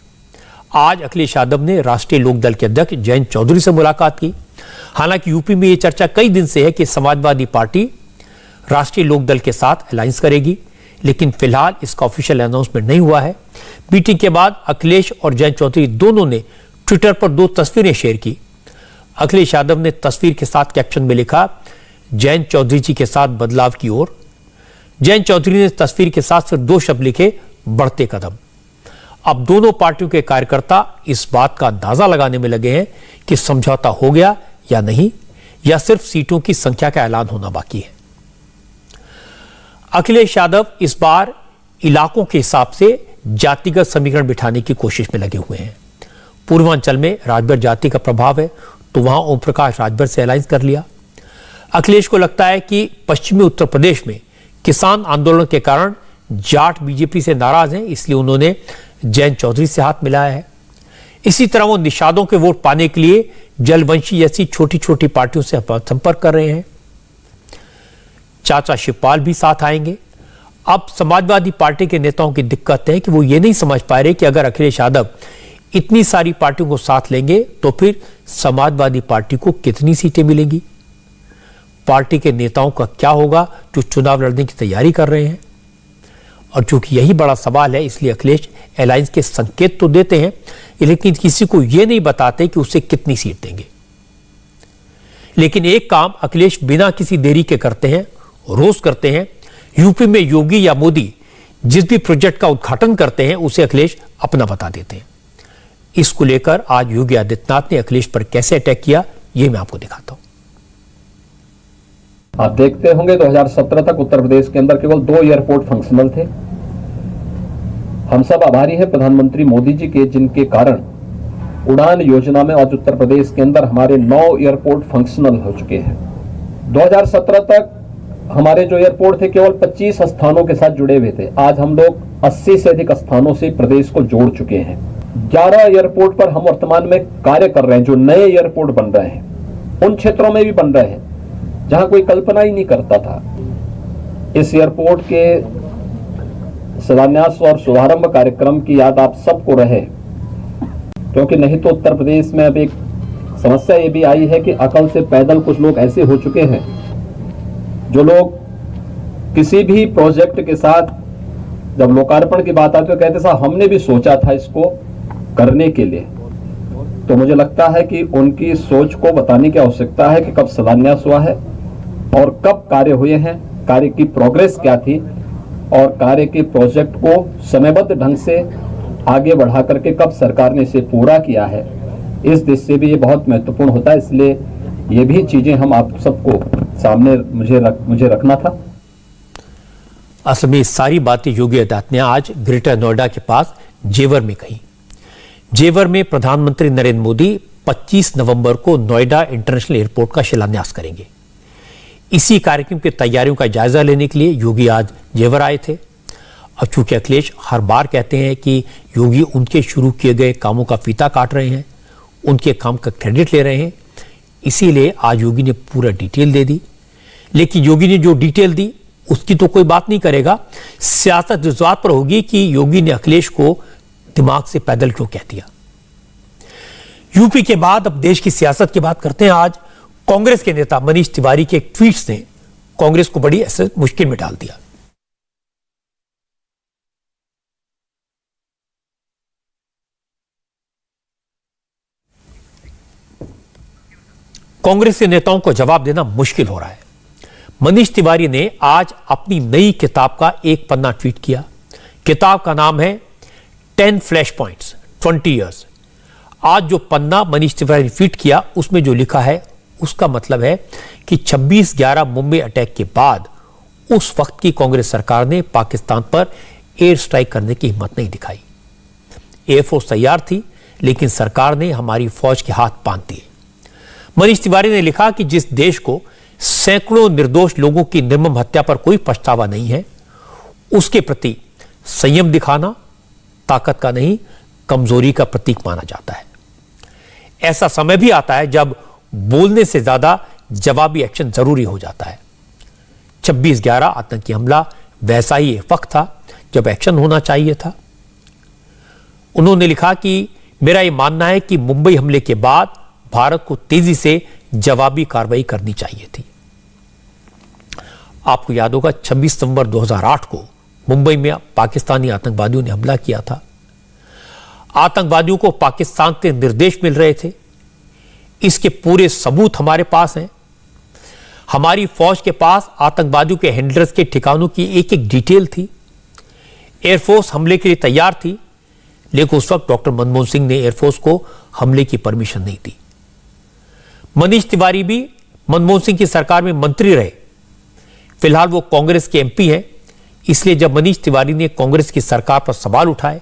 आज अखिलेश यादव ने राष्ट्रीय लोकदल के अध्यक्ष जयंत चौधरी से मुलाकात की। हालांकि यूपी में यह चर्चा कई दिन से है कि समाजवादी पार्टी राष्ट्रीय लोकदल के साथ अलायंस करेगी, लेकिन फिलहाल इसका ऑफिशियल अनाउंसमेंट नहीं हुआ है। मीटिंग के बाद अखिलेश और जयंत चौधरी दोनों ने ट्विटर पर 2 तस्वीरें शेयर की। अखिलेश यादव ने तस्वीर के साथ कैप्शन में लिखा, जयंत चौधरी जी के साथ बदलाव की ओर। जयंत चौधरी ने तस्वीर के साथ सिर्फ 2 शब्द लिखे, बढ़ते कदम। अब दोनों पार्टियों के कार्यकर्ता इस बात का अंदाजा लगाने में लगे हैं कि समझौता हो गया या नहीं, या सिर्फ सीटों की संख्या का ऐलान होना बाकी है। अखिलेश यादव इस बार इलाकों के हिसाब से जातिगत समीकरण बिठाने की कोशिश में लगे हुए हैं। पूर्वांचल में राजभर जाति का प्रभाव है, तो वहां ओम प्रकाश राजभर से अलायंस कर लिया। अखिलेश को लगता है कि पश्चिमी उत्तर प्रदेश में किसान आंदोलन के कारण जाट बीजेपी से नाराज हैं, इसलिए उन्होंने जयंत चौधरी से हाथ मिलाया है। इसी तरह वो निषादों के वोट पाने के लिए जलवंशी जैसी छोटी छोटी पार्टियों से संपर्क कर रहे हैं। चाचा शिवपाल भी साथ आएंगे। अब समाजवादी पार्टी के नेताओं की दिक्कत है कि वो ये नहीं समझ पा रहे कि अगर अखिलेश यादव इतनी सारी पार्टियों को साथ लेंगे तो फिर समाजवादी पार्टी को कितनी सीटें मिलेंगी। पार्टी के नेताओं का क्या होगा जो चुनाव लड़ने की तैयारी कर रहे हैं। और चूंकि यही बड़ा सवाल है, इसलिए अखिलेश अलायंस के संकेत तो देते हैं, लेकिन किसी को यह नहीं बताते कि उसे कितनी सीट देंगे। लेकिन एक काम अखिलेश बिना किसी देरी के करते हैं, रोज करते हैं। यूपी में योगी या मोदी जिस भी प्रोजेक्ट का उद्घाटन करते हैं उसे अखिलेश अपना बता देते हैं। इसको लेकर आज योगी आदित्यनाथ ने अखिलेश पर कैसे अटैक किया, यह मैं आपको दिखाता हूं। आप देखते होंगे 2017 तक उत्तर प्रदेश के अंदर केवल 2 एयरपोर्ट फंक्शनल थे। हम सब आभारी हैं प्रधानमंत्री मोदी जी के, जिनके कारण उड़ान योजना में आज उत्तर प्रदेश के अंदर हमारे 9 एयरपोर्ट फंक्शनल हो चुके हैं। 2017 तक हमारे जो एयरपोर्ट थे केवल 25 स्थानों के साथ जुड़े हुए थे। आज हम लोग 80 से अधिक स्थानों से प्रदेश को जोड़ चुके हैं। 11 एयरपोर्ट पर हम वर्तमान में कार्य कर रहे हैं। जो नए एयरपोर्ट बन रहे हैं उन क्षेत्रों में भी बन रहे हैं जहां कोई कल्पना ही नहीं करता था। इस एयरपोर्ट के शिलान्यास और शुभारंभ कार्यक्रम की याद आप सबको रहे, क्योंकि नहीं तो उत्तर प्रदेश में अब एक समस्या ये भी आई है कि अकल से पैदल कुछ लोग ऐसे हो चुके हैं जो लोग किसी भी प्रोजेक्ट के साथ जब लोकार्पण की बात आती है तो कहते साहब हमने भी सोचा था इसको करने के लिए। तो मुझे लगता है कि उनकी सोच को बताने की आवश्यकता है कि कब शिलान्यास हुआ है और कब कार्य हुए हैं, कार्य की प्रोग्रेस क्या थी और कार्य के प्रोजेक्ट को समयबद्ध ढंग से आगे बढ़ा करके कब सरकार ने इसे पूरा किया है। इस दृष्टि से भी ये बहुत महत्वपूर्ण होता है, इसलिए ये भी चीजें हम आप सबको सामने मुझे रखना था। असल में सारी बातें योगी आदित्यनाथ ने आज ग्रेटर नोएडा के पास जेवर में कही। जेवर में प्रधानमंत्री नरेंद्र मोदी 25 नवंबर को नोएडा इंटरनेशनल एयरपोर्ट का शिलान्यास करेंगे। इसी कार्यक्रम की तैयारियों का जायजा लेने के लिए योगी आज जेवर आए थे। अब चूंकि अखिलेश हर बार कहते हैं कि योगी उनके शुरू किए गए कामों का फीता काट रहे हैं, उनके काम का क्रेडिट ले रहे हैं, इसीलिए आज योगी ने पूरा डिटेल दे दी। लेकिन योगी ने जो डिटेल दी उसकी तो कोई बात नहीं करेगा। सियासत इस बात पर होगी कि योगी ने अखिलेश को दिमाग से पैदल क्यों कह दिया। यूपी के बाद अब देश की सियासत की बात करते हैं। आज कांग्रेस के नेता मनीष तिवारी के एक ट्वीट्स ने कांग्रेस को बड़ी ऐसे मुश्किल में डाल दिया। कांग्रेस के नेताओं को जवाब देना मुश्किल हो रहा है। मनीष तिवारी ने आज अपनी नई किताब का एक पन्ना ट्वीट किया। किताब का नाम है 10 फ्लैश पॉइंट्स 20 ईयर्स। आज जो पन्ना मनीष तिवारी ने ट्वीट किया उसमें जो लिखा है उसका मतलब है कि 26/11 मुंबई अटैक के बाद उस वक्त की कांग्रेस सरकार ने पाकिस्तान पर एयर स्ट्राइक करने की हिम्मत नहीं दिखाई। एयरफोर्स तैयार थी लेकिन सरकार ने हमारी फौज के हाथ बांध दिए। मनीष तिवारी ने लिखा कि जिस देश को सैकड़ों निर्दोष लोगों की निर्मम हत्या पर कोई पछतावा नहीं है, उसके प्रति संयम दिखाना ताकत का नहीं कमजोरी का प्रतीक माना जाता है। ऐसा समय भी आता है जब बोलने से ज्यादा जवाबी एक्शन जरूरी हो जाता है। 26/11 आतंकी हमला वैसा ही एक वक्त था जब एक्शन होना चाहिए था। उन्होंने लिखा कि मेरा यह मानना है कि मुंबई हमले के बाद भारत को तेजी से जवाबी कार्रवाई करनी चाहिए थी। आपको याद होगा 26 नवंबर 2008 को मुंबई में पाकिस्तानी आतंकवादियों ने हमला किया था। आतंकवादियों को पाकिस्तान से निर्देश मिल रहे थे। इसके पूरे सबूत हमारे पास हैं। हमारी फौज के पास आतंकवादियों के हैंडलर्स के ठिकानों की एक एक डिटेल थी। एयरफोर्स हमले के लिए तैयार थी, लेकिन उस वक्त डॉक्टर मनमोहन सिंह ने एयरफोर्स को हमले की परमिशन नहीं दी। मनीष तिवारी भी मनमोहन सिंह की सरकार में मंत्री रहे। फिलहाल वो कांग्रेस के एमपी हैं, इसलिए जब मनीष तिवारी ने कांग्रेस की सरकार पर सवाल उठाए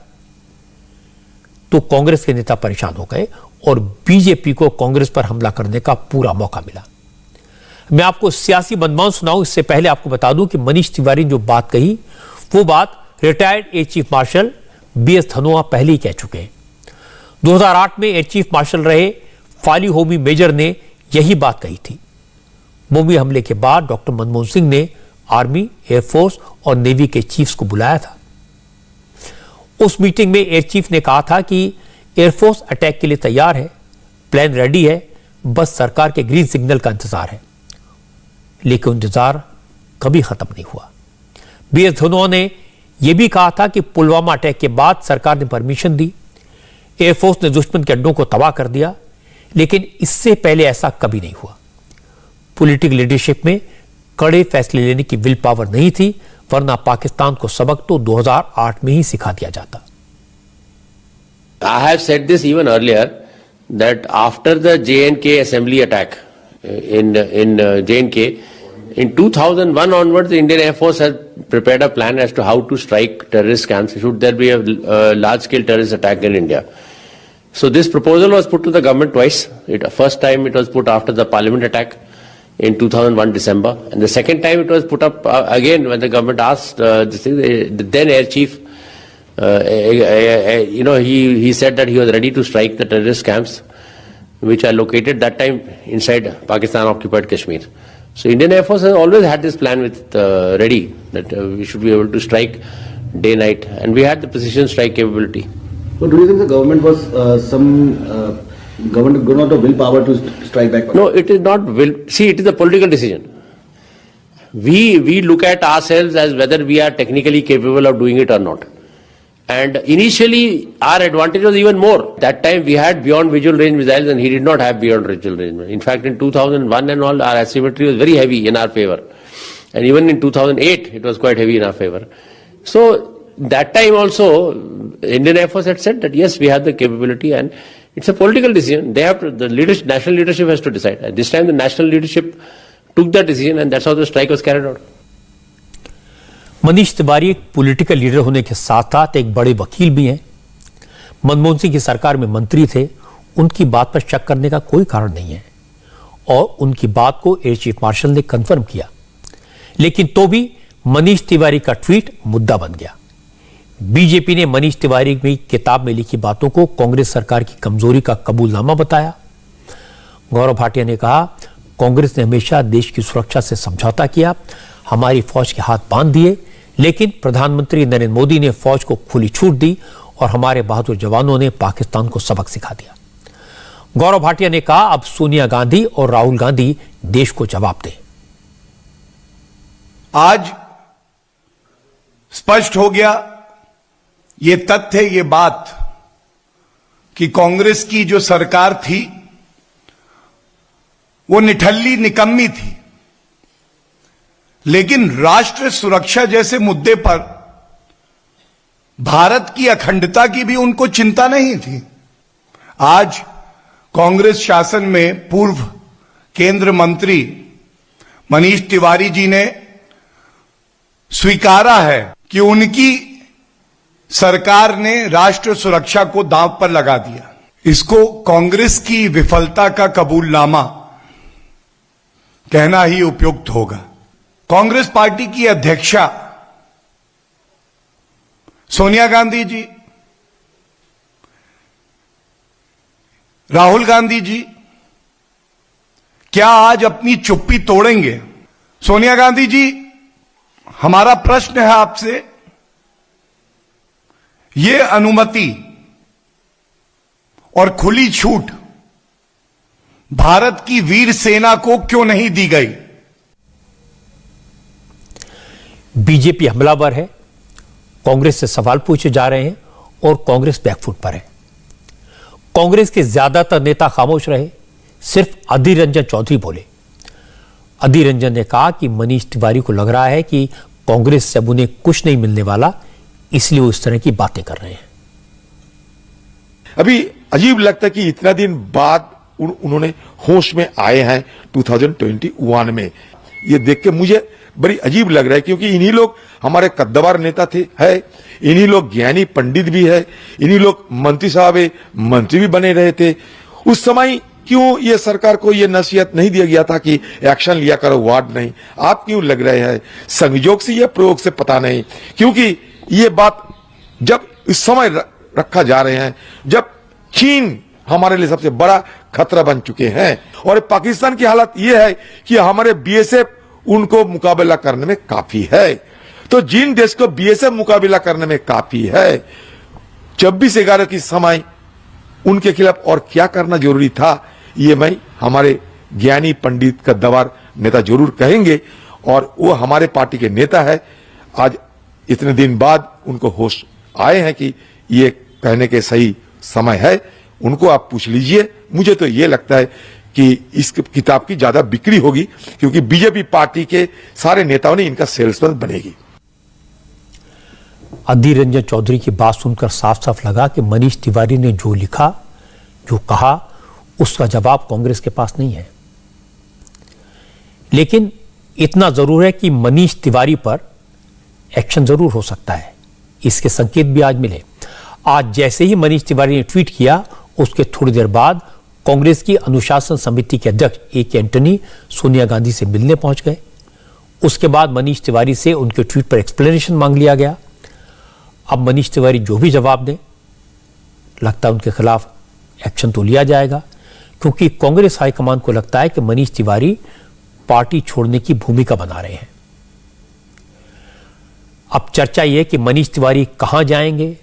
तो कांग्रेस के नेता परेशान हो गए और बीजेपी को कांग्रेस पर हमला करने का पूरा मौका मिला। मैं आपको सियासी मनमान सुनाऊं इससे पहले आपको बता दूं कि मनीष तिवारी ने जो बात कही वो बात retired air chief marshal BS Dhanoa पहले ही कह चुके हैं। 2008 में एयर चीफ मार्शल रहे फाली होमी मेजर ने यही बात कही थी। मुंबई हमले के बाद डॉक्टर मनमोहन सिंह ने आर्मी, एयरफोर्स और नेवी के चीफ्स को बुलाया था। उस मीटिंग में एयर चीफ ने कहा था कि एयरफोर्स अटैक के लिए तैयार है, प्लान रेडी है, बस सरकार के ग्रीन सिग्नल का इंतजार है। लेकिन इंतजार कभी खत्म नहीं हुआ। BS धनोआ ने यह भी कहा था कि पुलवामा अटैक के बाद सरकार ने परमिशन दी, एयरफोर्स ने दुश्मन के अड्डों को तबाह कर दिया, लेकिन इससे पहले ऐसा कभी नहीं हुआ। पॉलिटिकल लीडरशिप में कड़े फैसले लेने की विल पावर नहीं थी, वरना पाकिस्तान को सबक तो 2008 में ही सिखा दिया जाता। I have said this even earlier that after the J&K assembly attack in J&K, in 2001 onwards, the Indian Air Force has prepared a plan as to how to strike terrorist camps should there be a large-scale terrorist attack in India. So this proposal was put to the government twice. First time it was put after the Parliament attack in 2001 December, and the second time it was put up again when the government asked the then Air Chief. He said that he was ready to strike the terrorist camps which are located that time inside Pakistan occupied Kashmir. So Indian Air Force has always had this plan with ready that we should be able to strike day night, and we had the precision strike capability. So do you think the government was government got not the willpower to strike back? No, it is not will. See, it is a political decision. We look at ourselves as whether we are technically capable of doing it or not. And initially, our advantage was even more. That time we had beyond visual range missiles and he did not have beyond visual range. In fact, in 2001 and all, our asymmetry was very heavy in our favor. And even in 2008, it was quite heavy in our favor. So, that time also, Indian Air Force had said that yes, we have the capability, and it's a political decision. They have to, the leadership, national leadership has to decide. At this time, the national leadership took that decision, and that's how the strike was carried out. Manish Tiwari एक political leader होने के साथ साथ एक बड़े वकील भी हैं। मनमोहन सिंह की सरकार में मंत्री थे, उनकी बात पर शक करने का कोई कारण नहीं है और उनकी बात को एयर चीफ मार्शल ने कंफर्म किया। लेकिन तो भी मनीष तिवारी का ट्वीट मुद्दा बन गया। बीजेपी ने मनीष तिवारी की किताब में लिखी बातों को कांग्रेस सरकार की कमजोरी का कबूलनामा बताया। गौरव भाटिया ने कहा, कांग्रेस ने हमेशा देश की सुरक्षा से समझौता किया, हमारी फौज के हाथ बांध दिए, लेकिन प्रधानमंत्री नरेंद्र मोदी ने फौज को खुली छूट दी और हमारे बहादुर जवानों ने पाकिस्तान को सबक सिखा दिया। गौरव भाटिया ने कहा, अब सोनिया गांधी और राहुल गांधी देश को जवाब दें। आज स्पष्ट हो गया ये तथ्य, ये बात कि कांग्रेस की जो सरकार थी वो निठल्ली निकम्मी थी, लेकिन राष्ट्र सुरक्षा जैसे मुद्दे पर भारत की अखंडता की भी उनको चिंता नहीं थी। आज कांग्रेस शासन में पूर्व केंद्र मंत्री मनीष तिवारी जी ने स्वीकारा है कि उनकी सरकार ने राष्ट्र सुरक्षा को दांव पर लगा दिया। इसको कांग्रेस की विफलता का कबूलनामा कहना ही उपयुक्त होगा। कांग्रेस पार्टी की अध्यक्षा सोनिया गांधी जी, राहुल गांधी जी क्या आज अपनी चुप्पी तोड़ेंगे? सोनिया गांधी जी, हमारा प्रश्न है आपसे, ये अनुमति और खुली छूट भारत की वीर सेना को क्यों नहीं दी गई? बीजेपी हमलावर है, कांग्रेस से सवाल पूछे जा रहे हैं और कांग्रेस बैकफुट पर है। कांग्रेस के ज्यादातर नेता खामोश रहे, सिर्फ अधीर रंजन चौधरी बोले। अधीर रंजन ने कहा कि मनीष तिवारी को लग रहा है कि कांग्रेस से अब उन्हें कुछ नहीं मिलने वाला, इसलिए वो इस तरह की बातें कर रहे हैं। अभी अजीब लगता है कि इतना दिन बाद उन्होंने होश में आए हैं 2021 में। ये देख के मुझे बड़ी अजीब लग रहा है, क्योंकि इन्हीं लोग हमारे कद्दावर नेता थे, है, इन्हीं लोग ज्ञानी पंडित भी है, इन्हीं लोग मंत्री साहब मंत्री भी बने रहे थे। उस समय क्यों ये सरकार को ये नसीहत नहीं दिया गया था कि एक्शन लिया करो, वार्ड नहीं? आप क्यों लग रहे हैं संयोग से या प्रयोग से पता नहीं, क्योंकि ये बात जब इस समय रखा जा रहे हैं जब चीन हमारे लिए सबसे बड़ा खतरा बन चुके हैं और पाकिस्तान की हालत यह है कि हमारे बीएसएफ उनको मुकाबला करने में काफी है। तो जिन देश को बीएसएफ मुकाबला करने में काफी है, 26/11 की समय उनके खिलाफ और क्या करना जरूरी था, ये मैं हमारे ज्ञानी पंडित कद्दावर नेता जरूर कहेंगे, और वो हमारे पार्टी के नेता है। आज इतने दिन बाद उनको होश आए हैं कि ये कहने के सही समय है, उनको आप पूछ लीजिए। मुझे तो ये लगता है कि इस किताब की ज्यादा बिक्री होगी, क्योंकि बीजेपी पार्टी के सारे नेताओं ने इनका सेल्समैन बनेगी। अधीर रंजन चौधरी की बात सुनकर साफ साफ लगा कि मनीष तिवारी ने जो लिखा, जो कहा, उसका जवाब कांग्रेस के पास नहीं है। लेकिन इतना जरूर है कि मनीष तिवारी पर एक्शन जरूर हो सकता है। इसके संकेत भी आज मिले। आज जैसे ही मनीष तिवारी ने ट्वीट किया, उसके थोड़ी देर बाद कांग्रेस की अनुशासन समिति के अध्यक्ष ए.के. एंटनी सोनिया गांधी से मिलने पहुंच गए। उसके बाद मनीष तिवारी से उनके ट्वीट पर एक्सप्लेनेशन मांग लिया गया। अब मनीष तिवारी जो भी जवाब दें, लगता है उनके खिलाफ एक्शन तो लिया जाएगा, क्योंकि कांग्रेस हाईकमान को लगता है कि मनीष तिवारी पार्टी छोड़ने की भूमिका बना रहे हैं। अब चर्चा यह है कि मनीष तिवारी कहां जाएंगे,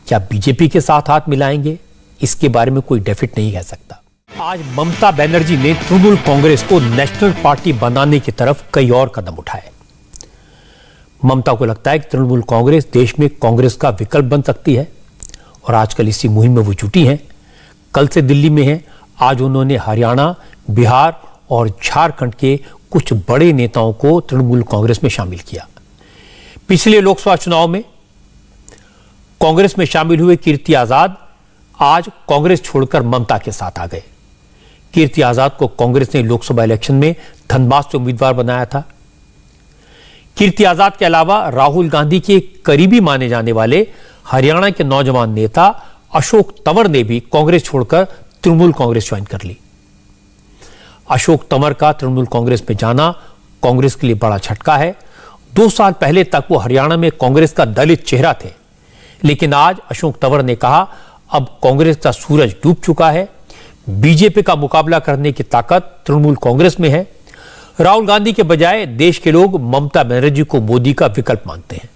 क्या बीजेपी के साथ हाथ मिलाएंगे, इसके बारे में कोई डेफिनेट नहीं कह सकता। आज ममता बनर्जी ने तृणमूल कांग्रेस को नेशनल पार्टी बनाने की तरफ कई और कदम उठाए। ममता को लगता है कि तृणमूल कांग्रेस देश में कांग्रेस का विकल्प बन सकती है और आजकल इसी मुहिम में वो जुटी हैं। कल से दिल्ली में हैं। आज उन्होंने हरियाणा, बिहार और झारखंड के कुछ बड़े नेताओं को तृणमूल कांग्रेस में शामिल किया। पिछले लोकसभा चुनाव में कांग्रेस में शामिल हुए कीर्ति आजाद आज कांग्रेस छोड़कर ममता के साथ आ गए। कीर्ति आजाद को कांग्रेस ने लोकसभा इलेक्शन में धनबाद से उम्मीदवार बनाया था। कीर्ति आजाद के अलावा राहुल गांधी के करीबी माने जाने वाले हरियाणा के नौजवान नेता अशोक तंवर ने भी कांग्रेस छोड़कर तृणमूल कांग्रेस ज्वाइन कर ली। अशोक तंवर का तृणमूल कांग्रेस में जाना कांग्रेस के लिए बड़ा झटका है। 2 साल पहले तक वो हरियाणा में कांग्रेस का दलित चेहरा थे, लेकिन आज अशोक तंवर ने कहा अब कांग्रेस का सूरज डूब चुका है, बीजेपी का मुकाबला करने की ताकत तृणमूल कांग्रेस में है। राहुल गांधी के बजाय देश के लोग ममता बनर्जी को मोदी का विकल्प मानते हैं।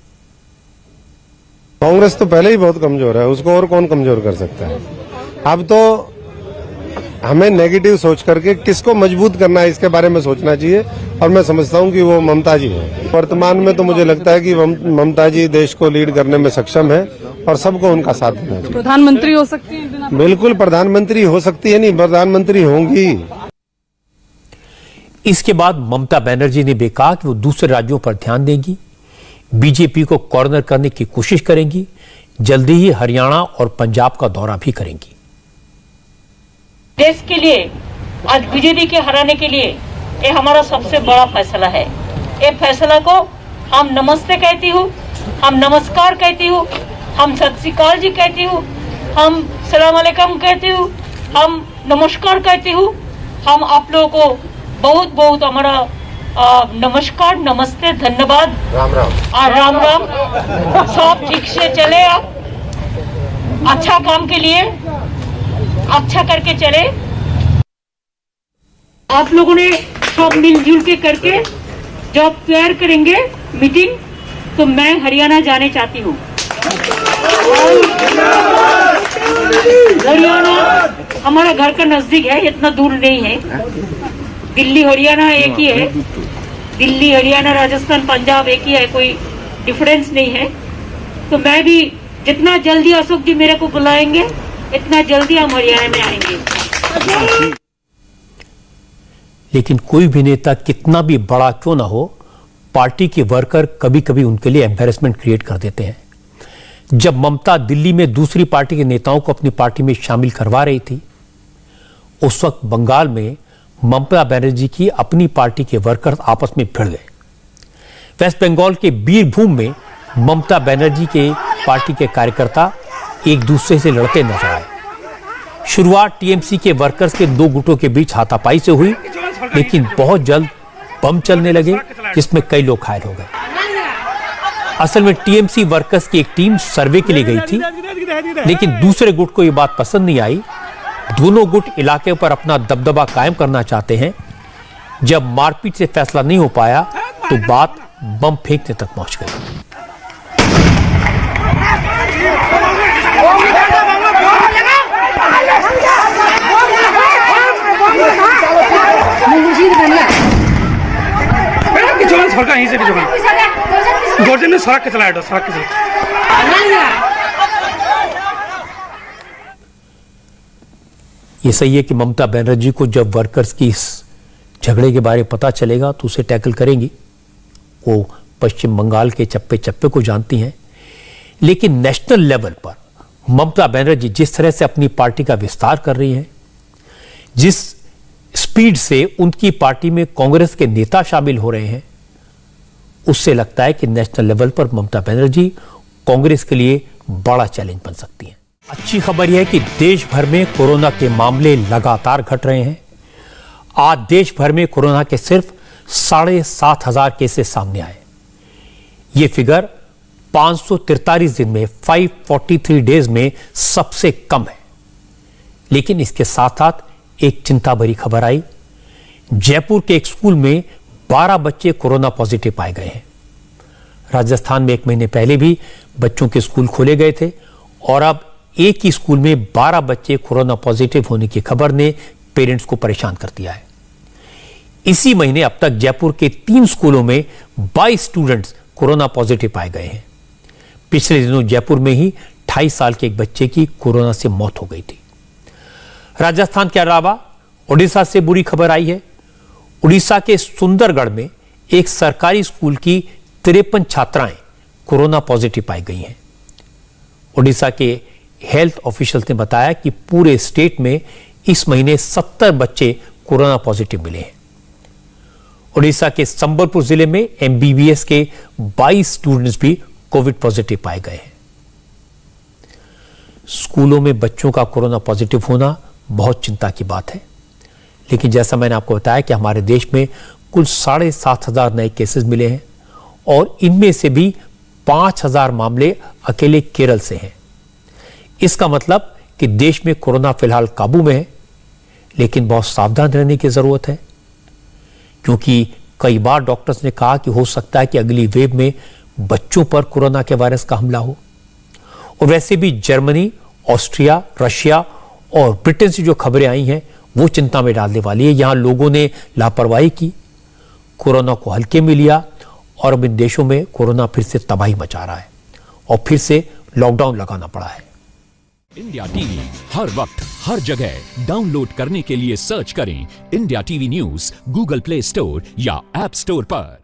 कांग्रेस तो पहले ही बहुत कमजोर है, उसको और कौन कमजोर कर सकता है। अब तो हमें नेगेटिव सोच करके किसको मजबूत करना है इसके बारे में सोचना चाहिए, और मैं समझता हूं कि वो ममता जी है। वर्तमान में तो मुझे लगता है कि ममता जी देश को लीड करने में सक्षम है और सबको उनका साथ देना चाहिए। प्रधानमंत्री हो सकती है? बिल्कुल प्रधानमंत्री हो सकती है, नहीं प्रधानमंत्री होंगी। इसके बाद ममता बनर्जी ने भी कहा कि वो दूसरे राज्यों पर ध्यान देंगी, बीजेपी को कॉर्नर करने की कोशिश करेंगी, जल्दी ही हरियाणा और पंजाब का दौरा भी करेंगी। देश के लिए आज बीजेपी के हराने के लिए ये हमारा सबसे बड़ा फैसला है। ये फैसला को हम नमस्ते कहती हूँ, हम नमस्कार कहती हूँ, हम सत श्री अकाल जी कहती हूँ, हम सलाम अलैकुम कहती हूँ, हम नमस्कार कहती हूँ। हम आप लोगों को बहुत बहुत हमारा नमस्कार, नमस्ते, धन्यवाद, राम राम राम राम। सब ठीक से चले, आप अच्छा काम के लिए अच्छा करके चले। आप लोगों ने सब मिलजुल के करके जब तैयार करेंगे मीटिंग, तो मैं हरियाणा जाने चाहती हूँ। हरियाणा हमारा घर का नजदीक है, इतना दूर नहीं है। दिल्ली हरियाणा एक ही है, दिल्ली हरियाणा राजस्थान पंजाब एक ही है, कोई डिफरेंस नहीं है। तो मैं भी जितना जल्दी अशोक जी मेरे को बुलाएंगे इतना जल्दी हम हरियाणा में आएंगे। लेकिन कोई भी नेता कितना भी बड़ा क्यों ना हो, पार्टी के वर्कर कभी कभी उनके लिए एम्बैरेसमेंट क्रिएट कर देते हैं। जब ममता दिल्ली में दूसरी पार्टी के नेताओं को अपनी पार्टी में शामिल करवा रही थी, उस वक्त बंगाल में ममता बनर्जी की अपनी पार्टी के वर्कर्स आपस में भिड़ गए। वेस्ट बंगाल के बीरभूम में ममता बनर्जी के पार्टी के कार्यकर्ता एक दूसरे से लड़ते नजर आए। शुरुआत टीएमसी के वर्कर्स के 2 गुटों के बीच हाथापाई से हुई, लेकिन बहुत जल्द बम चलने लगे, जिसमें कई लोग घायल हो गए। असल में टीएमसी वर्कर्स की एक टीम सर्वे के लिए गई थी, लेकिन दूसरे गुट को यह बात पसंद नहीं आई। दोनों गुट इलाके पर अपना दबदबा कायम करना चाहते हैं। जब मारपीट से फैसला नहीं हो पाया तो बात बम फेंकने तक पहुंच गई। यहीं से भी गोर्जन ने सड़क के चलाया, सड़क के चला। ये सही है कि ममता बनर्जी को जब वर्कर्स की इस झगड़े के बारे में पता चलेगा तो उसे टैकल करेंगी। वो पश्चिम बंगाल के चप्पे चप्पे को जानती हैं, लेकिन नेशनल लेवल पर ममता बनर्जी जिस तरह से अपनी पार्टी का विस्तार कर रही हैं, जिस स्पीड से उनकी पार्टी में कांग्रेस के नेता शामिल हो रहे हैं, उससे लगता है कि नेशनल लेवल पर ममता बनर्जी कांग्रेस के लिए बड़ा चैलेंज बन सकती हैं। अच्छी खबर यह है कि देश भर में कोरोना के मामले लगातार घट रहे हैं। आज देश भर में कोरोना के सिर्फ 7,500 केसेस सामने आए। ये फिगर 543 दिन में 543 डेज में सबसे कम है। लेकिन इसके साथ साथ एक चिंता भरी खबर आई। जयपुर के एक स्कूल में 12 बच्चे कोरोना पॉजिटिव पाए गए हैं। राजस्थान में 1 महीने पहले भी बच्चों के स्कूल खोले गए थे और अब एक ही स्कूल में 12 बच्चे कोरोना पॉजिटिव होने की खबर ने पेरेंट्स को परेशान कर दिया है। इसी महीने अब तक जयपुर के 3 स्कूलों में 22 स्टूडेंट्स कोरोना पॉजिटिव पाए गए हैं। पिछले दिनों जयपुर में ही 28 साल के एक बच्चे की कोरोना से मौत हो गई थी। राजस्थान के अलावा उड़ीसा से बुरी खबर आई है। उड़ीसा के सुंदरगढ़ में एक सरकारी स्कूल की 53 छात्राएं कोरोना पॉजिटिव पाई गई हैं। उड़ीसा के हेल्थ ऑफिशियल ने बताया कि पूरे स्टेट में इस महीने 70 बच्चे कोरोना पॉजिटिव मिले हैं। उड़ीसा के संबलपुर जिले में एमबीबीएस के 22 स्टूडेंट्स भी कोविड पॉजिटिव पाए गए हैं। स्कूलों में बच्चों का कोरोना पॉजिटिव होना बहुत चिंता की बात है, लेकिन जैसा मैंने आपको बताया कि हमारे देश में कुल 7,500 नए केसेस मिले हैं और इनमें से भी 5,000 मामले अकेले केरल से हैं। इसका मतलब कि देश में कोरोना फिलहाल काबू में है, लेकिन बहुत सावधान रहने की जरूरत है, क्योंकि कई बार डॉक्टर्स ने कहा कि हो सकता है कि अगली वेव में बच्चों पर कोरोना के वायरस का हमला हो। और वैसे भी जर्मनी, ऑस्ट्रिया, रशिया और ब्रिटेन से जो खबरें आई हैं वो चिंता में डालने वाली है। यहां लोगों ने लापरवाही की, कोरोना को हल्के में लिया और अब इन देशों में कोरोना फिर से तबाही मचा रहा है और फिर से लॉकडाउन लगाना पड़ा है। इंडिया टीवी हर वक्त हर जगह डाउनलोड करने के लिए सर्च करें India TV news Google play store या ऐप स्टोर पर।